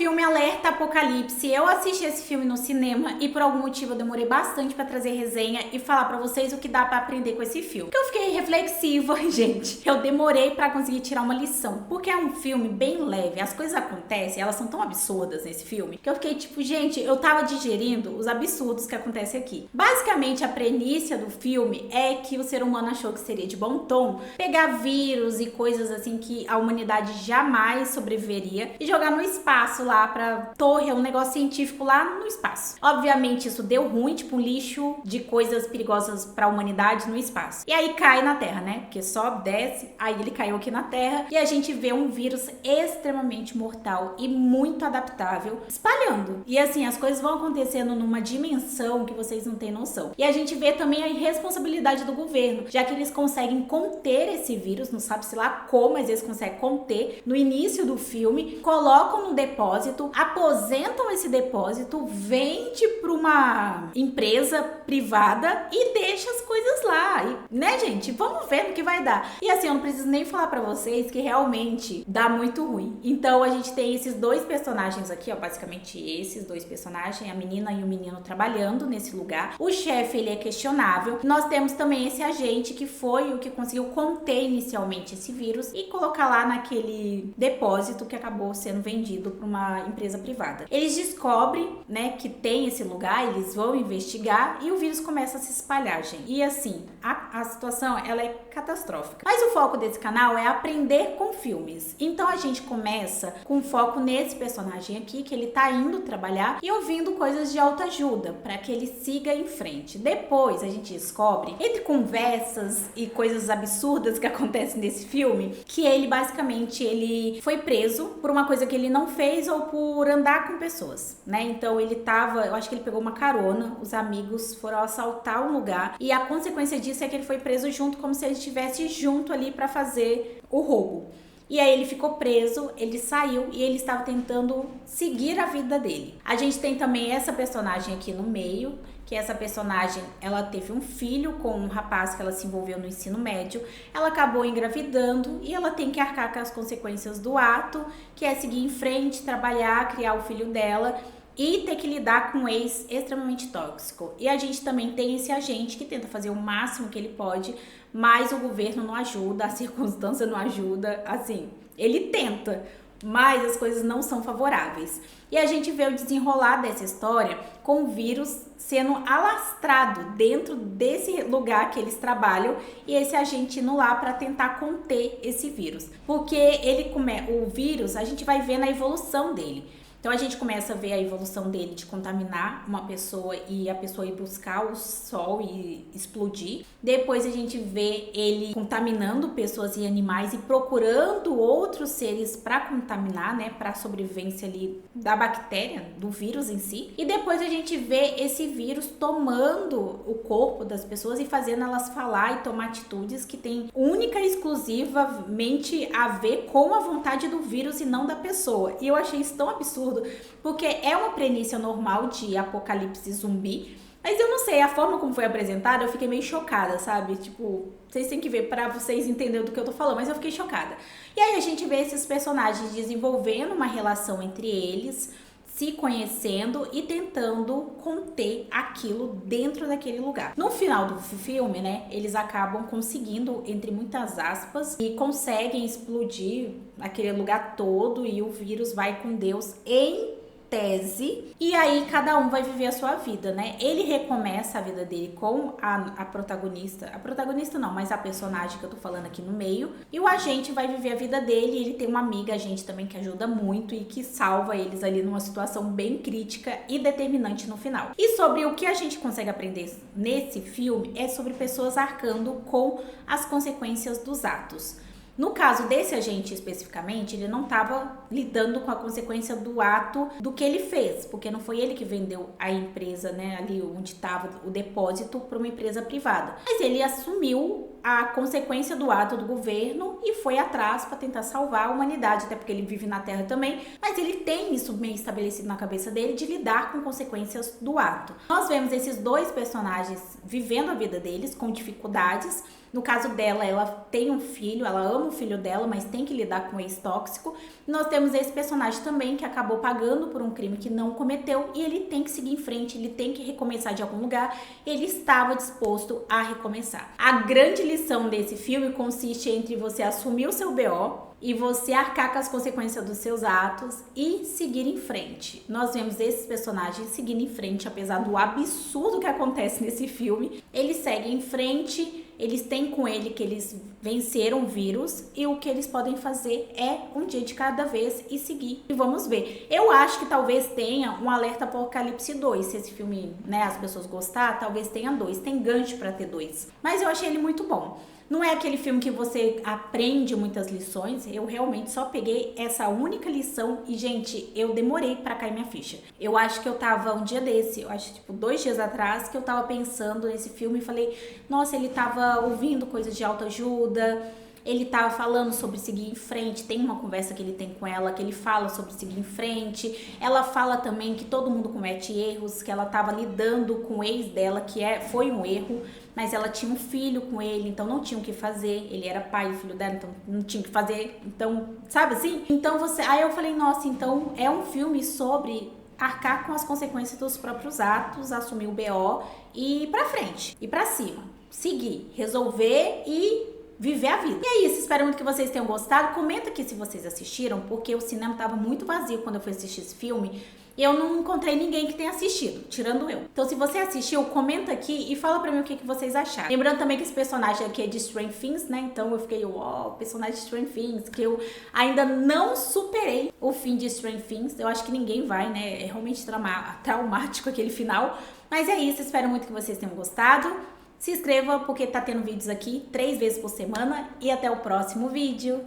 filme Alerta Apocalipse. Eu assisti esse filme no cinema e por algum motivo eu demorei bastante pra trazer resenha e falar pra vocês o que dá pra aprender com esse filme. Porque eu fiquei reflexiva, gente. Eu demorei pra conseguir tirar uma lição, porque é um filme bem leve. As coisas acontecem, elas são tão absurdas nesse filme, que eu fiquei tipo, gente, eu tava digerindo os absurdos que acontecem aqui. Basicamente, a premissa do filme é que o ser humano achou que seria de bom tom pegar vírus e coisas assim que a humanidade jamais sobreviveria e jogar no espaço lá pra torre, um negócio científico lá no espaço. Obviamente isso deu ruim, tipo um lixo de coisas perigosas pra humanidade no espaço. E aí cai na Terra, né? Porque sobe, desce, aí ele caiu aqui na Terra e a gente vê um vírus extremamente mortal e muito adaptável espalhando. E assim, as coisas vão acontecendo numa dimensão que vocês não têm noção. E a gente vê também a irresponsabilidade do governo, já que eles conseguem conter esse vírus, não sabe-se lá como, mas eles conseguem conter no início do filme, colocam no depósito, aposentam esse depósito, vende para uma empresa privada e deixa as coisas lá. E, né, gente? Vamos ver no que vai dar. E assim, eu não preciso nem falar para vocês que realmente dá muito ruim. Então a gente tem esses dois personagens aqui, ó, basicamente esses dois personagens, a menina e o menino trabalhando nesse lugar. O chefe, ele é questionável. Nós temos também esse agente que foi o que conseguiu conter inicialmente esse vírus e colocar lá naquele depósito que acabou sendo vendido para uma empresa privada. Eles descobrem, né, que tem esse lugar, eles vão investigar e o vírus começa a se espalhar, gente. E assim, a situação, ela é catastrófica. Mas o foco desse canal é aprender com filmes. Então a gente começa com foco nesse personagem aqui, que ele tá indo trabalhar e ouvindo coisas de autoajuda para que ele siga em frente. Depois a gente descobre, entre conversas e coisas absurdas que acontecem nesse filme, que ele basicamente ele foi preso por uma coisa que ele não fez ou por andar com pessoas, né? Então ele tava, eu acho que ele pegou uma carona, os amigos foram assaltar um lugar e a consequência disso é que ele foi preso junto, como se ele estivesse junto ali para fazer o roubo. E aí ele ficou preso, ele saiu e ele estava tentando seguir a vida dele. A gente tem também essa personagem aqui no meio, que essa personagem, ela teve um filho com um rapaz que ela se envolveu no ensino médio, ela acabou engravidando e ela tem que arcar com as consequências do ato, que é seguir em frente, trabalhar, criar o filho dela e ter que lidar com um ex extremamente tóxico. E a gente também tem esse agente que tenta fazer o máximo que ele pode, mas o governo não ajuda, a circunstância não ajuda, assim, ele tenta, mas as coisas não são favoráveis. E a gente vê o desenrolar dessa história com o vírus sendo alastrado dentro desse lugar que eles trabalham e esse agente indo lá para tentar conter esse vírus. Porque o vírus, a gente vai vendo a evolução dele. Então a gente começa a ver a evolução dele de contaminar uma pessoa e a pessoa ir buscar o sol e explodir. Depois a gente vê ele contaminando pessoas e animais e procurando outros seres para contaminar, né, para a sobrevivência ali da bactéria, do vírus em si. E depois a gente vê esse vírus tomando o corpo das pessoas e fazendo elas falar e tomar atitudes que têm única e exclusivamente a ver com a vontade do vírus e não da pessoa. E eu achei isso tão absurdo, porque é uma premissa normal de apocalipse zumbi, mas eu não sei, a forma como foi apresentada, eu fiquei meio chocada, sabe? Tipo, vocês têm que ver pra vocês entenderem do que eu tô falando, mas eu fiquei chocada. E aí a gente vê esses personagens desenvolvendo uma relação entre eles, se conhecendo e tentando conter aquilo dentro daquele lugar. No final do filme, né, eles acabam conseguindo, entre muitas aspas, e conseguem explodir aquele lugar todo e o vírus vai com Deus em tese, e aí cada um vai viver a sua vida, né? Ele recomeça a vida dele com a protagonista não, mas a personagem que eu tô falando aqui no meio, e o agente vai viver a vida dele, e ele tem uma amiga, agente também, que ajuda muito e que salva eles ali numa situação bem crítica e determinante no final. E sobre o que a gente consegue aprender nesse filme é sobre pessoas arcando com as consequências dos atos. No caso desse agente especificamente, ele não estava lidando com a consequência do ato do que ele fez, porque não foi ele que vendeu a empresa, né, ali onde estava o depósito, para uma empresa privada. Mas ele assumiu a consequência do ato do governo e foi atrás para tentar salvar a humanidade, até porque ele vive na Terra também, mas ele tem isso meio estabelecido na cabeça dele de lidar com consequências do ato. Nós vemos esses dois personagens vivendo a vida deles com dificuldades, No caso dela, ela tem um filho, ela ama o filho dela, mas tem que lidar com o ex-tóxico. Nós temos esse personagem também que acabou pagando por um crime que não cometeu e ele tem que seguir em frente, ele tem que recomeçar de algum lugar. Ele estava disposto a recomeçar. A grande lição desse filme consiste entre você assumir o seu BO e você arcar com as consequências dos seus atos e seguir em frente. Nós vemos esses personagens seguindo em frente, apesar do absurdo que acontece nesse filme. Eles seguem em frente, eles têm com ele que eles venceram o vírus e o que eles podem fazer é um dia de cada vez e seguir. E vamos ver. Eu acho que talvez tenha um Alerta Apocalipse 2. Se esse filme, né, as pessoas gostar, talvez tenha 2. Tem gancho pra ter 2. Mas eu achei ele muito bom. Não é aquele filme que você aprende muitas lições, eu realmente só peguei essa única lição e, gente, eu demorei pra cair minha ficha. Eu acho que eu tava um dia desse, eu acho tipo 2 dias atrás, que eu tava pensando nesse filme e falei, nossa, ele tava ouvindo coisas de autoajuda, ele tava falando sobre seguir em frente, tem uma conversa que ele tem com ela, que ele fala sobre seguir em frente, ela fala também que todo mundo comete erros, que ela tava lidando com o ex dela, que foi um erro, mas ela tinha um filho com ele, então não tinha o que fazer, ele era pai do filho dela, então não tinha o que fazer, então, sabe assim? Então aí eu falei, nossa, então é um filme sobre arcar com as consequências dos próprios atos, assumir o BO e ir pra frente, ir pra cima, seguir, resolver e viver a vida. E é isso, espero muito que vocês tenham gostado. Comenta aqui se vocês assistiram, porque o cinema tava muito vazio quando eu fui assistir esse filme. E eu não encontrei ninguém que tenha assistido, tirando eu. Então, se você assistiu, comenta aqui e fala pra mim o que vocês acharam. Lembrando também que esse personagem aqui é de Stranger Things, né? Então eu fiquei, personagem de Stranger Things, que eu ainda não superei o fim de Stranger Things. Eu acho que ninguém vai, né? É realmente traumático aquele final. Mas é isso, espero muito que vocês tenham gostado. Se inscreva porque tá tendo vídeos aqui 3 vezes por semana e até o próximo vídeo.